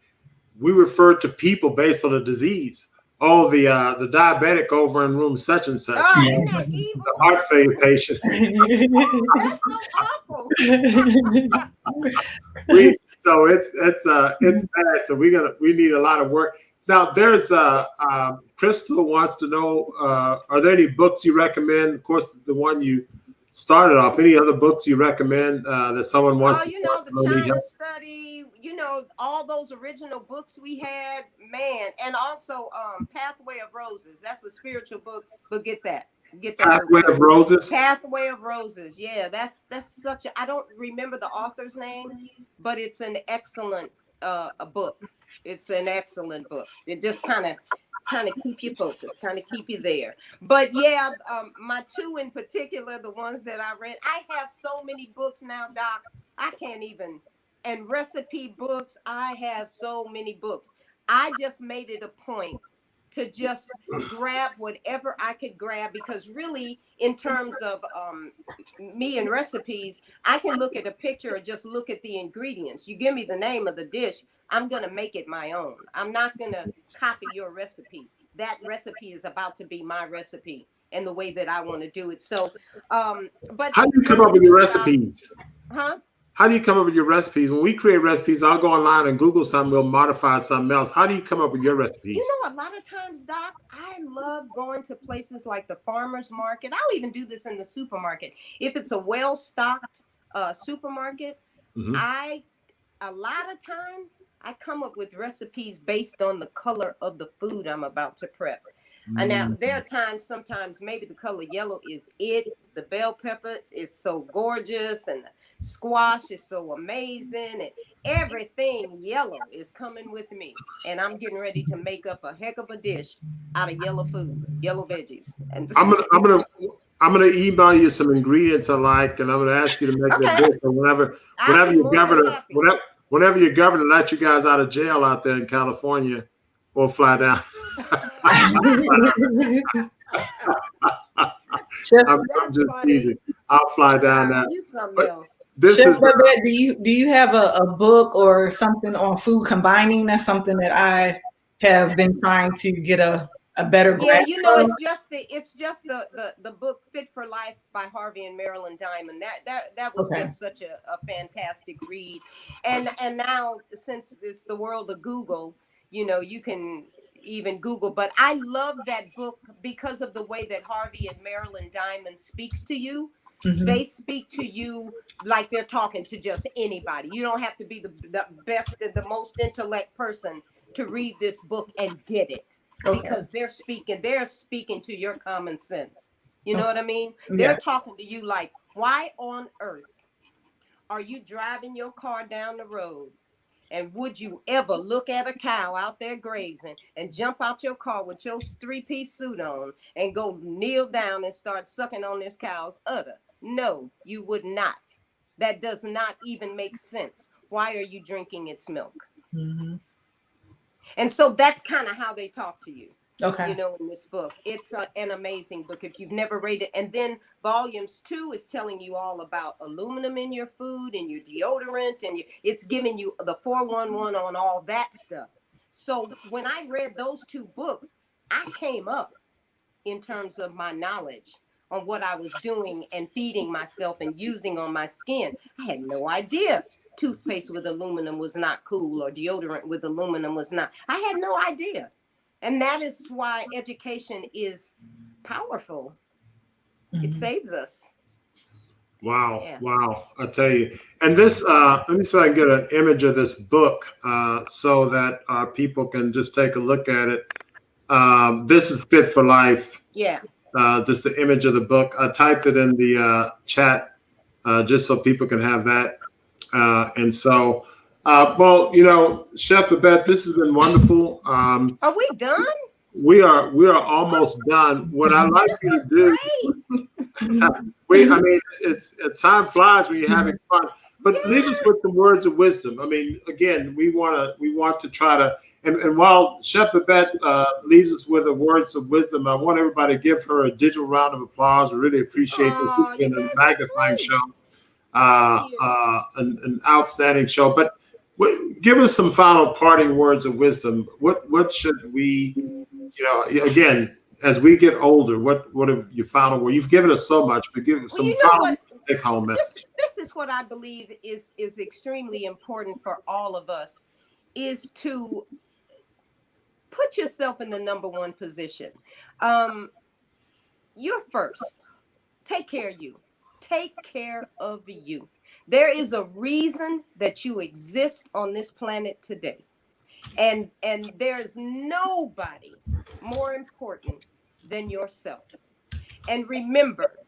we refer to people based on a disease. Oh, the diabetic over in room such and such. Oh, isn't that evil? The heart failure patient. That's so awful. So it's bad. So we need a lot of work. Now there's Crystal wants to know, are there any books you recommend? Of course, the one you started off. Any other books you recommend that someone wants to start? The China Study, all those original books we had, man. And also Pathway of Roses. That's a spiritual book, but get that. Pathway of Roses. Pathway of Roses. Yeah, that's such a, I don't remember the author's name, but it's an excellent a book. It's an excellent book. It just kind of keep you focused, kind of keep you there. But yeah, my two in particular, the ones that I read, I have so many books now, Doc, I can't even. And recipe books, I have so many books. I just made it a point to just grab whatever I could grab, because really, in terms of me and recipes, I can look at a picture or just look at the ingredients. You give me the name of the dish, I'm going to make it my own. I'm not going to copy your recipe. That recipe is about to be my recipe. and the way that I want to do it. So, but how do you come up with your recipes? Huh? How do you come up with your recipes? When we create recipes, I'll go online and Google something, we'll modify something else. How do you come up with your recipes? You know, a lot of times, Doc, I love going to places like the farmer's market. I'll even do this in the supermarket. If it's a well-stocked supermarket, a lot of times I come up with recipes based on the color of the food I'm about to prep. And now there are times, sometimes maybe the color yellow is it. The bell pepper is so gorgeous and the squash is so amazing and everything yellow is coming with me. And I'm getting ready to make up a heck of a dish out of yellow food, yellow veggies. And I'm gonna email you some ingredients I like, and I'm gonna ask you to make that dish. And whenever your governor let you guys out of jail out there in California, we'll fly down. I'm just teasing. I'll fly down there. Chef Babette, do you have a book or something on food combining? That's something that I have been trying to get a better grasp. Yeah, you know, it's just the book Fit for Life by Harvey and Marilyn Diamond. That was just such a fantastic read. And now, since it's the world of Google, you know, you can even Google, but I love that book because of the way that Harvey and Marilyn Diamond speaks to you. They speak to you like they're talking to just anybody. You don't have to be the best and the most intellect person to read this book and get it, because they're speaking to your common sense. You know what I mean? They're talking to you like, why on earth are you driving your car down the road? And would you ever look at a cow out there grazing and jump out your car with your 3-piece suit on and go kneel down and start sucking on this cow's udder? No, you would not. That does not even make sense. Why are you drinking its milk? And so that's kind of how they talk to you. You know, in this book, it's an amazing book if you've never read it. And then volumes 2 is telling you all about aluminum in your food and your deodorant, and it's giving you the 411 on all that stuff. So when I read those 2 books, I came up in terms of my knowledge on what I was doing and feeding myself and using on my skin. I had no idea toothpaste with aluminum was not cool or deodorant with aluminum was not. I had no idea. And that is why education is powerful. It saves us. Wow. Yeah. Wow. I tell you. And this, let me see if I can get an image of this book so that our people can just take a look at it. This is Fit for Life. Yeah. Just the image of the book. I typed it in the chat just so people can have that. And so, well, you know, Chef Babette, this has been wonderful. Are we done? We are almost done. What I like you to do, I mean, time flies when you're having fun. But leave us with some words of wisdom. I mean, again, we want to try to, and while Chef Babette leaves us with the words of wisdom, I want everybody to give her a digital round of applause. We really appreciate this. It's been a magnifying show, an outstanding show. But give us some final parting words of wisdom. What should we, you know, again, as we get older, what have you found? Well, you've given us so much, but give us some final take-home message. This is what I believe is extremely important for all of us, is to put yourself in the number one position. You're first. Take care of you. Take care of you. There is a reason that you exist on this planet today. And there's nobody more important than yourself. And remember,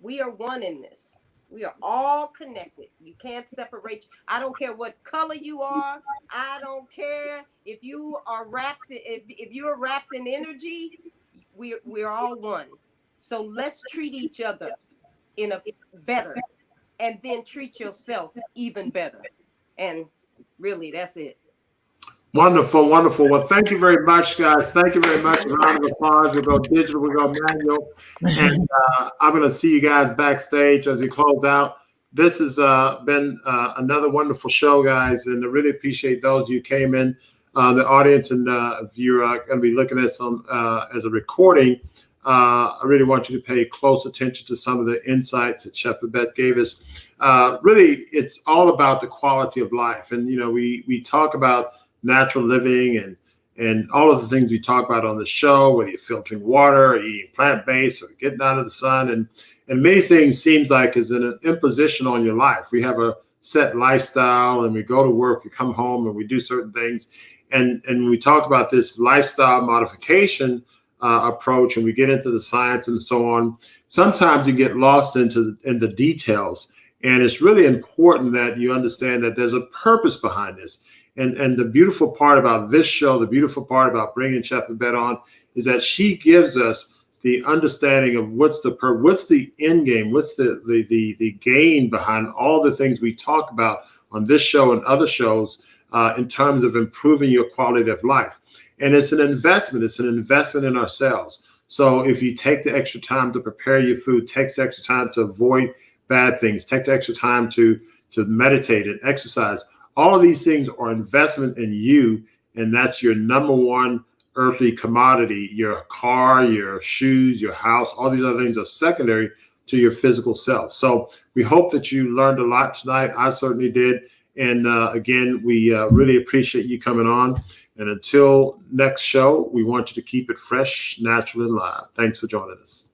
we are one in this. We are all connected. You can't separate. I don't care what color you are. I don't care if you are wrapped. If you are wrapped in energy, we're all one. So let's treat each other in a better, and then treat yourself even better. And really, that's it. Wonderful, wonderful. Well, thank you very much, guys. Thank you very much. A round of applause. We'll go digital, we'll go manual. And I'm going to see you guys backstage as we close out. This has been another wonderful show, guys, and I really appreciate those of you who came in, the audience, and if you're going to be looking at some as a recording, I really want you to pay close attention to some of the insights that Chef Babette gave us. Really, it's all about the quality of life. And, we talk about natural living and all of the things we talk about on the show, whether you're filtering water or eating plant-based or getting out of the sun. And many things seems like is an imposition on your life. We have a set lifestyle and we go to work, we come home and we do certain things. And we talk about this lifestyle modification approach and we get into the science and so on. Sometimes you get lost in the details. And it's really important that you understand that there's a purpose behind this. And the beautiful part about this show, the beautiful part about bringing Chef Babette on is that she gives us the understanding of what's the end game, what's the gain behind all the things we talk about on this show and other shows in terms of improving your quality of life. And it's an investment. It's an investment in ourselves. So if you take the extra time to prepare your food, takes the extra time to avoid bad things, takes the extra time to meditate and exercise, all of these things are investment in you, and that's your number one earthly commodity. Your car, your shoes, your house, all these other things are secondary to your physical self. So we hope that you learned a lot tonight. I certainly did. And again, we really appreciate you coming on. And until next show, we want you to keep it fresh, natural, and live. Thanks for joining us.